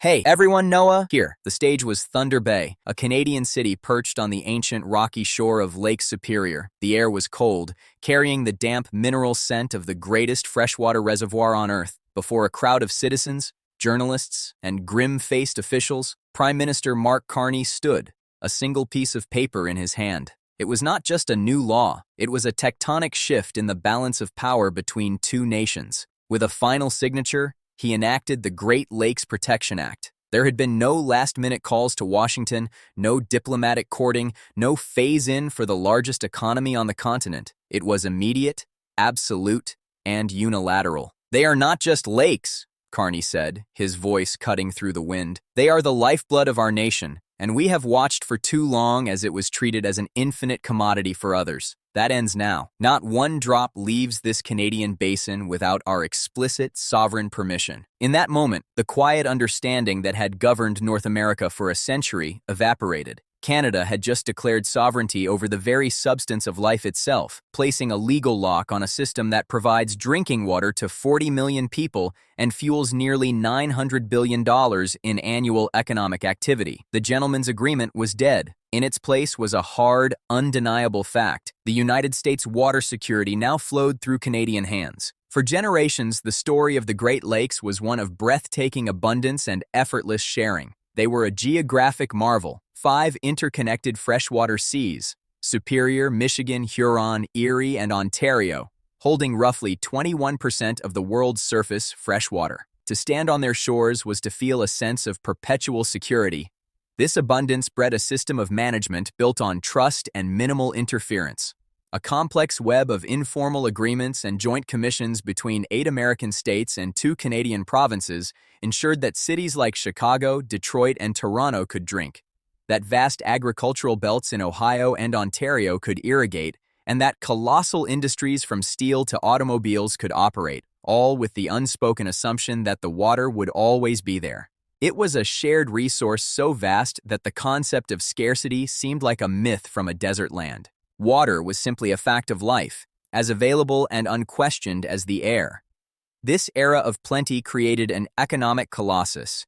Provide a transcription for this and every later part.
Hey, everyone, Noah here. The stage was Thunder Bay, a Canadian city perched on the ancient rocky shore of Lake Superior. The air was cold, carrying the damp mineral scent of the greatest freshwater reservoir on Earth. Before a crowd of citizens, journalists, and grim-faced officials, Prime Minister Mark Carney stood, a single piece of paper in his hand. It was not just a new law, it was a tectonic shift in the balance of power between two nations. With a final signature, he enacted the Great Lakes Protection Act. There had been no last-minute calls to Washington, no diplomatic courting, no phase-in for the largest economy on the continent. It was immediate, absolute, and unilateral. "They are not just lakes," Carney said, his voice cutting through the wind. "They are the lifeblood of our nation, and we have watched for too long as it was treated as an infinite commodity for others. That ends now. Not one drop leaves this Canadian basin without our explicit sovereign permission." In that moment, the quiet understanding that had governed North America for a century evaporated. Canada had just declared sovereignty over the very substance of life itself, placing a legal lock on a system that provides drinking water to 40 million people and fuels nearly $900 billion in annual economic activity. The gentleman's agreement was dead. In its place was a hard, undeniable fact. The United States water security now flowed through Canadian hands. For generations, the story of the Great Lakes was one of breathtaking abundance and effortless sharing. They were a geographic marvel. 5 interconnected freshwater seas, Superior, Michigan, Huron, Erie, and Ontario, holding roughly 21% of the world's surface freshwater. To stand on their shores was to feel a sense of perpetual security. This abundance bred a system of management built on trust and minimal interference. A complex web of informal agreements and joint commissions between 8 American states and 2 Canadian provinces ensured that cities like Chicago, Detroit, and Toronto could drink, that vast agricultural belts in Ohio and Ontario could irrigate, and that colossal industries from steel to automobiles could operate, all with the unspoken assumption that the water would always be there. It was a shared resource so vast that the concept of scarcity seemed like a myth from a desert land. Water was simply a fact of life, as available and unquestioned as the air. This era of plenty created an economic colossus.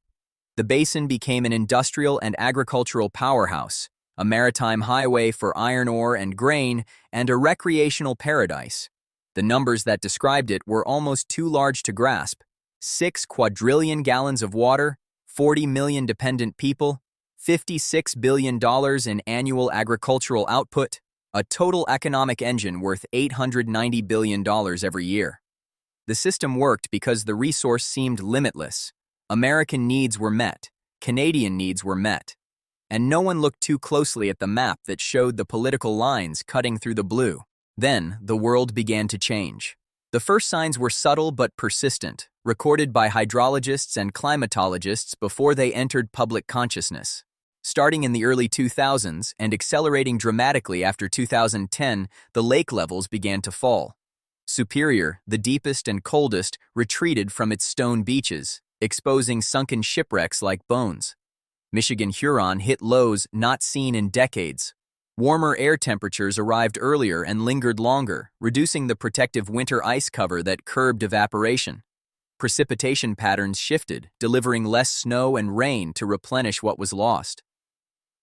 The basin became an industrial and agricultural powerhouse, a maritime highway for iron ore and grain, and a recreational paradise. The numbers that described it were almost too large to grasp. 6 quadrillion gallons of water, 40 million dependent people, $56 billion in annual agricultural output, a total economic engine worth $890 billion every year. The system worked because the resource seemed limitless. American needs were met, Canadian needs were met, and no one looked too closely at the map that showed the political lines cutting through the blue. Then, the world began to change. The first signs were subtle but persistent, recorded by hydrologists and climatologists before they entered public consciousness. Starting in the early 2000s and accelerating dramatically after 2010, the lake levels began to fall. Superior, the deepest and coldest, retreated from its stone beaches, exposing sunken shipwrecks like bones. Michigan Huron hit lows not seen in decades. Warmer air temperatures arrived earlier and lingered longer, reducing the protective winter ice cover that curbed evaporation. Precipitation patterns shifted, delivering less snow and rain to replenish what was lost.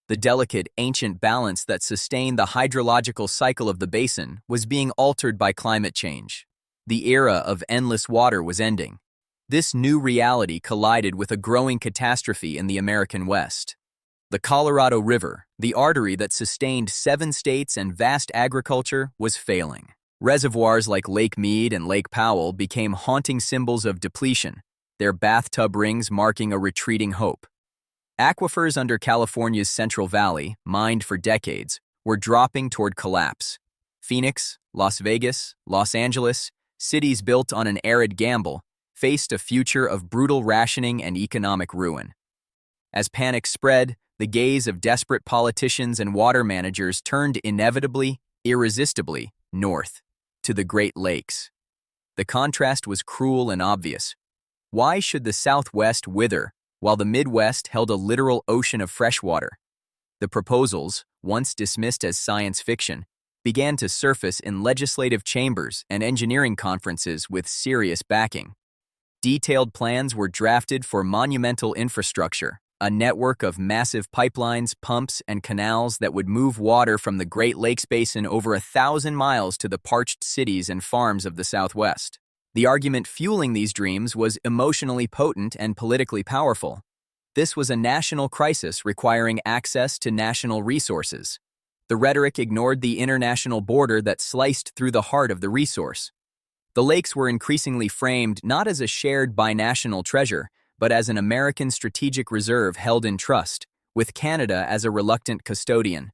The delicate, ancient balance that sustained the hydrological cycle of the basin was being altered by climate change. The era of endless water was ending. This new reality collided with a growing catastrophe in the American West. The Colorado River, the artery that sustained 7 states and vast agriculture, was failing. Reservoirs like Lake Mead and Lake Powell became haunting symbols of depletion, their bathtub rings marking a retreating hope. Aquifers under California's Central Valley, mined for decades, were dropping toward collapse. Phoenix, Las Vegas, Los Angeles, cities built on an arid gamble, faced a future of brutal rationing and economic ruin. As panic spread, the gaze of desperate politicians and water managers turned inevitably, irresistibly, north, to the Great Lakes. The contrast was cruel and obvious. Why should the Southwest wither while the Midwest held a literal ocean of freshwater? The proposals, once dismissed as science fiction, began to surface in legislative chambers and engineering conferences with serious backing. Detailed plans were drafted for monumental infrastructure, a network of massive pipelines, pumps, and canals that would move water from the Great Lakes Basin over 1,000 miles to the parched cities and farms of the Southwest. The argument fueling these dreams was emotionally potent and politically powerful. This was a national crisis requiring access to national resources. The rhetoric ignored the international border that sliced through the heart of the resource. The lakes were increasingly framed not as a shared binational treasure, but as an American strategic reserve held in trust, with Canada as a reluctant custodian.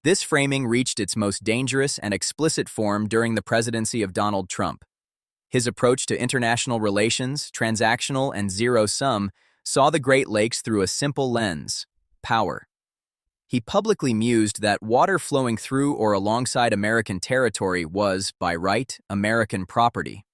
This framing reached its most dangerous and explicit form during the presidency of Donald Trump. His approach to international relations, transactional and zero-sum, saw the Great Lakes through a simple lens: power. He publicly mused that water flowing through or alongside American territory was, by right, American property.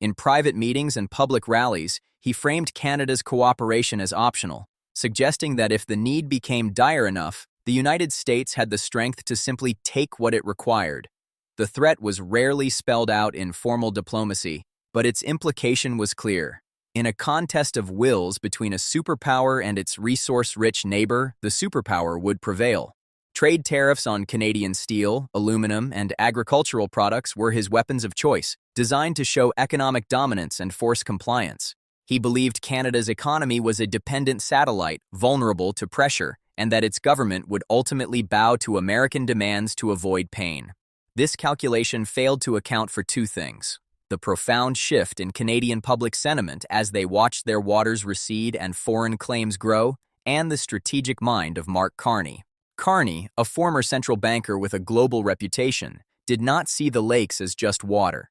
In private meetings and public rallies, he framed Canada's cooperation as optional, suggesting that if the need became dire enough, the United States had the strength to simply take what it required. The threat was rarely spelled out in formal diplomacy, but its implication was clear. In a contest of wills between a superpower and its resource-rich neighbor, the superpower would prevail. Trade tariffs on Canadian steel, aluminum, and agricultural products were his weapons of choice, designed to show economic dominance and force compliance. He believed Canada's economy was a dependent satellite, vulnerable to pressure, and that its government would ultimately bow to American demands to avoid pain. This calculation failed to account for two things: the profound shift in Canadian public sentiment as they watched their waters recede and foreign claims grow, and the strategic mind of Mark Carney. Carney, a former central banker with a global reputation, did not see the lakes as just water.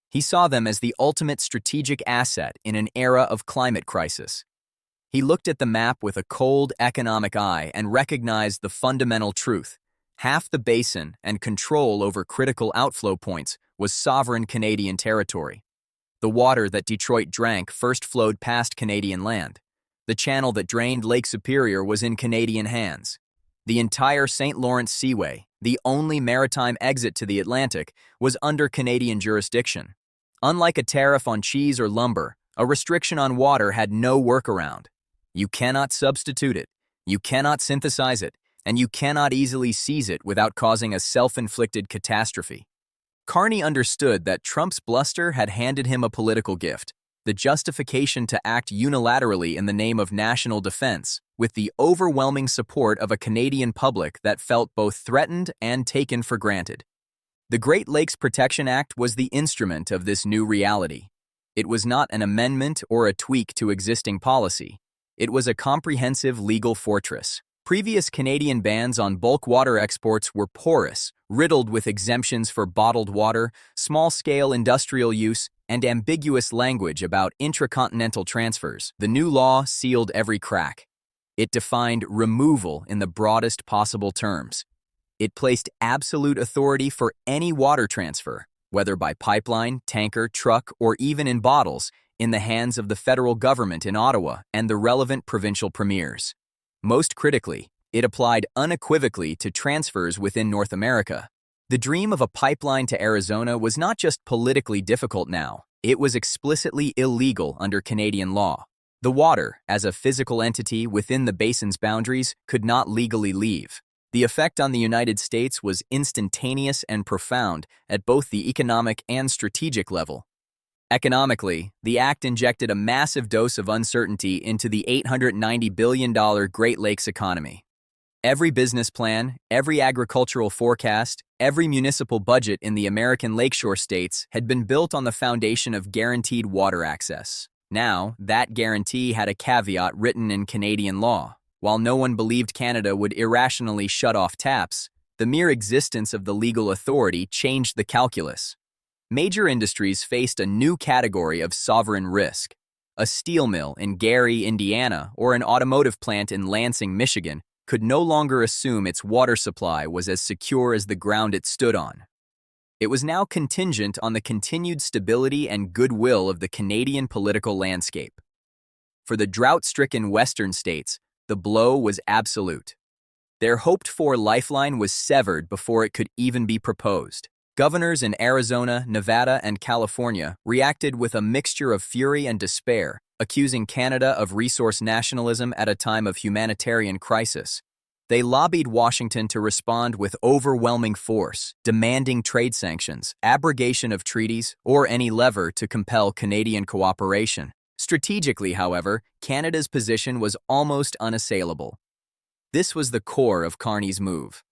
He saw them as the ultimate strategic asset in an era of climate crisis. He looked at the map with a cold economic eye and recognized the fundamental truth: half the basin and control over critical outflow points was sovereign Canadian territory. The water that Detroit drank first flowed past Canadian land. The channel that drained Lake Superior was in Canadian hands. The entire St. Lawrence Seaway, the only maritime exit to the Atlantic, was under Canadian jurisdiction. Unlike a tariff on cheese or lumber, a restriction on water had no workaround. You cannot substitute it, you cannot synthesize it, and you cannot easily seize it without causing a self-inflicted catastrophe. Carney understood that Trump's bluster had handed him a political gift: the justification to act unilaterally in the name of national defense, with the overwhelming support of a Canadian public that felt both threatened and taken for granted. The Great Lakes Protection Act was the instrument of this new reality. It was not an amendment or a tweak to existing policy. It was a comprehensive legal fortress. Previous Canadian bans on bulk water exports were porous, riddled with exemptions for bottled water, small-scale industrial use, and ambiguous language about intracontinental transfers. The new law sealed every crack. It defined removal in the broadest possible terms. It placed absolute authority for any water transfer, whether by pipeline, tanker, truck, or even in bottles, in the hands of the federal government in Ottawa and the relevant provincial premiers. Most critically, it applied unequivocally to transfers within North America. The dream of a pipeline to Arizona was not just politically difficult now, it was explicitly illegal under Canadian law. The water, as a physical entity within the basin's boundaries, could not legally leave. The effect on the United States was instantaneous and profound at both the economic and strategic level. Economically, the act injected a massive dose of uncertainty into the $890 billion Great Lakes economy. Every business plan, every agricultural forecast, every municipal budget in the American lakeshore states had been built on the foundation of guaranteed water access. Now, that guarantee had a caveat written in Canadian law. While no one believed Canada would irrationally shut off taps, the mere existence of the legal authority changed the calculus. Major industries faced a new category of sovereign risk. A steel mill in Gary, Indiana, or an automotive plant in Lansing, Michigan, could no longer assume its water supply was as secure as the ground it stood on. It was now contingent on the continued stability and goodwill of the Canadian political landscape. For the drought-stricken western states, the blow was absolute. Their hoped-for lifeline was severed before it could even be proposed. Governors in Arizona, Nevada, and California reacted with a mixture of fury and despair, accusing Canada of resource nationalism at a time of humanitarian crisis. They lobbied Washington to respond with overwhelming force, demanding trade sanctions, abrogation of treaties, or any lever to compel Canadian cooperation. Strategically, however, Canada's position was almost unassailable. This was the core of Carney's move.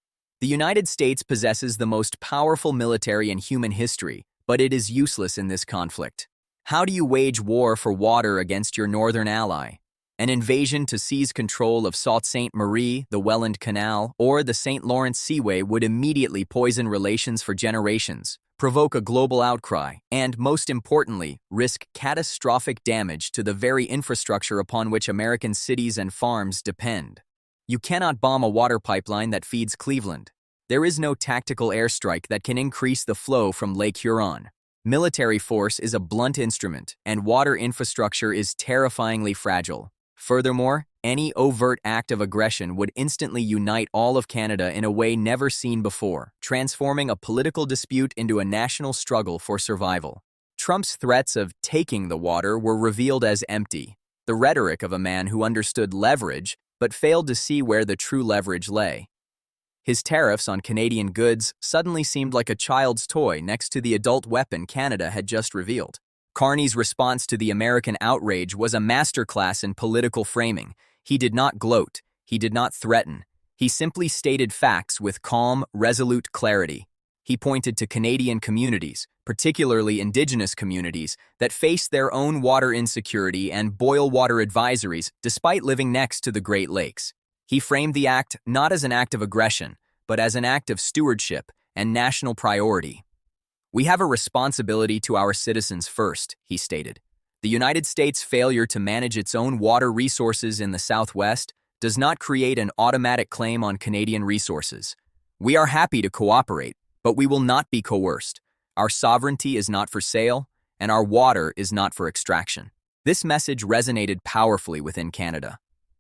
The United States possesses the most powerful military in human history, but it is useless in this conflict. How do you wage war for water against your northern ally? An invasion to seize control of Sault Ste. Marie, the Welland Canal, or the St. Lawrence Seaway would immediately poison relations for generations, provoke a global outcry, and, most importantly, risk catastrophic damage to the very infrastructure upon which American cities and farms depend. You cannot bomb a water pipeline that feeds Cleveland. There is no tactical airstrike that can increase the flow from Lake Huron. Military force is a blunt instrument, and water infrastructure is terrifyingly fragile. Furthermore, any overt act of aggression would instantly unite all of Canada in a way never seen before, transforming a political dispute into a national struggle for survival. Trump's threats of taking the water were revealed as empty, the rhetoric of a man who understood leverage but failed to see where the true leverage lay. His tariffs on Canadian goods suddenly seemed like a child's toy next to the adult weapon Canada had just revealed. Carney's response to the American outrage was a masterclass in political framing. He did not gloat. He did not threaten. He simply stated facts with calm, resolute clarity. He pointed to Canadian communities, particularly Indigenous communities, that faced their own water insecurity and boil water advisories despite living next to the Great Lakes. He framed the act not as an act of aggression, but as an act of stewardship and national priority. "We have a responsibility to our citizens first," he stated. "The United States' failure to manage its own water resources in the Southwest does not create an automatic claim on Canadian resources. We are happy to cooperate, but we will not be coerced. Our sovereignty is not for sale, and our water is not for extraction." This message resonated powerfully within Canada.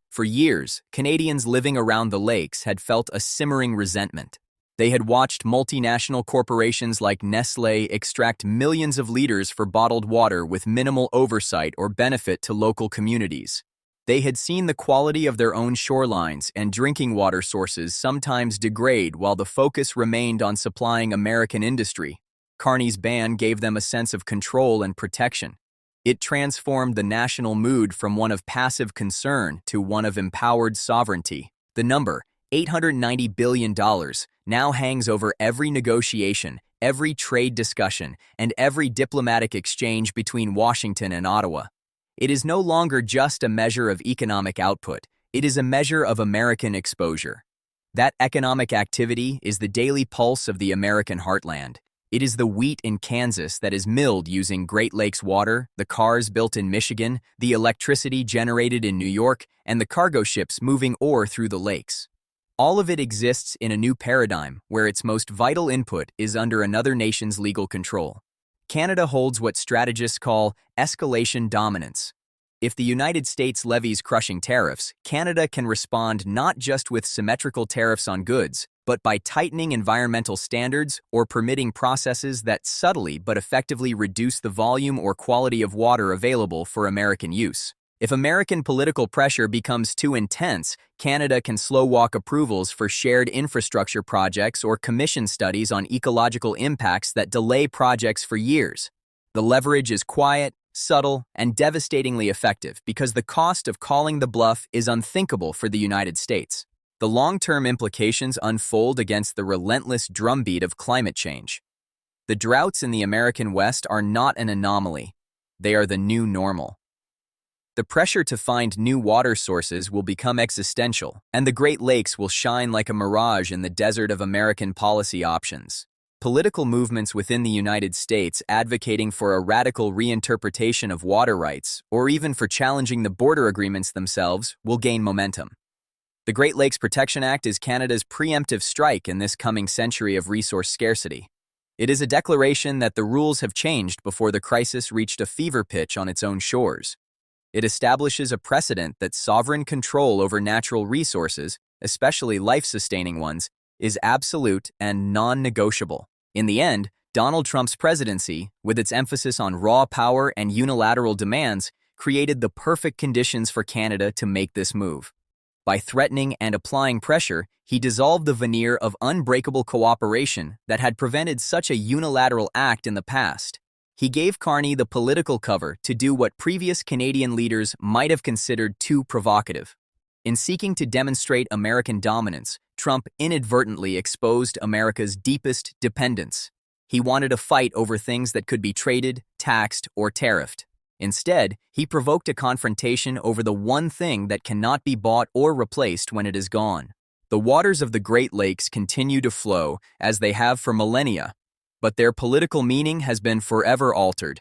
For years, Canadians living around the lakes had felt a simmering resentment. They had watched multinational corporations like Nestlé extract millions of liters for bottled water with minimal oversight or benefit to local communities. They had seen the quality of their own shorelines and drinking water sources sometimes degrade while the focus remained on supplying American industry. Carney's ban gave them a sense of control and protection. It transformed the national mood from one of passive concern to one of empowered sovereignty. The number, $890 billion, now hangs over every negotiation, every trade discussion, and every diplomatic exchange between Washington and Ottawa. It is no longer just a measure of economic output, it is a measure of American exposure. That economic activity is the daily pulse of the American heartland. It is the wheat in Kansas that is milled using Great Lakes water, the cars built in Michigan, the electricity generated in New York, and the cargo ships moving ore through the lakes. All of it exists in a new paradigm where its most vital input is under another nation's legal control. Canada holds what strategists call escalation dominance. If the United States levies crushing tariffs, Canada can respond not just with symmetrical tariffs on goods, but by tightening environmental standards or permitting processes that subtly but effectively reduce the volume or quality of water available for American use. If American political pressure becomes too intense, Canada can slow-walk approvals for shared infrastructure projects or commission studies on ecological impacts that delay projects for years. The leverage is quiet, subtle, and devastatingly effective because the cost of calling the bluff is unthinkable for the United States. The long-term implications unfold against the relentless drumbeat of climate change. The droughts in the American West are not an anomaly. They are the new normal. The pressure to find new water sources will become existential, and the Great Lakes will shine like a mirage in the desert of American policy options. Political movements within the United States advocating for a radical reinterpretation of water rights, or even for challenging the border agreements themselves, will gain momentum. The Great Lakes Protection Act is Canada's preemptive strike in this coming century of resource scarcity. It is a declaration that the rules have changed before the crisis reached a fever pitch on its own shores. It establishes a precedent that sovereign control over natural resources, especially life-sustaining ones, is absolute and non-negotiable. In the end, Donald Trump's presidency, with its emphasis on raw power and unilateral demands, created the perfect conditions for Canada to make this move. By threatening and applying pressure, he dissolved the veneer of unbreakable cooperation that had prevented such a unilateral act in the past. He gave Carney the political cover to do what previous Canadian leaders might have considered too provocative. In seeking to demonstrate American dominance, Trump inadvertently exposed America's deepest dependence. He wanted a fight over things that could be traded, taxed, or tariffed. Instead, he provoked a confrontation over the one thing that cannot be bought or replaced when it is gone. The waters of the Great Lakes continue to flow, as they have for millennia, but their political meaning has been forever altered.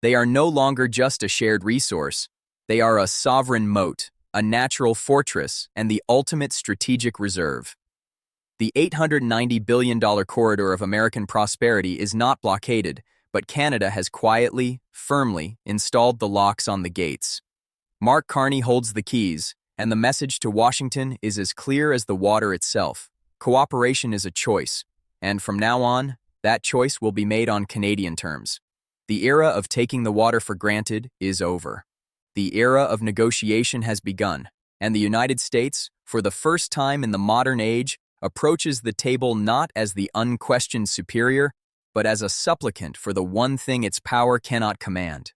They are no longer just a shared resource. They are a sovereign moat, a natural fortress, and the ultimate strategic reserve. The $890 billion corridor of American prosperity is not blockaded, but Canada has quietly, firmly installed the locks on the gates. Mark Carney holds the keys, and the message to Washington is as clear as the water itself. Cooperation is a choice, and from now on, that choice will be made on Canadian terms. The era of taking the water for granted is over. The era of negotiation has begun, and the United States, for the first time in the modern age, approaches the table not as the unquestioned superior, but as a supplicant for the one thing its power cannot command.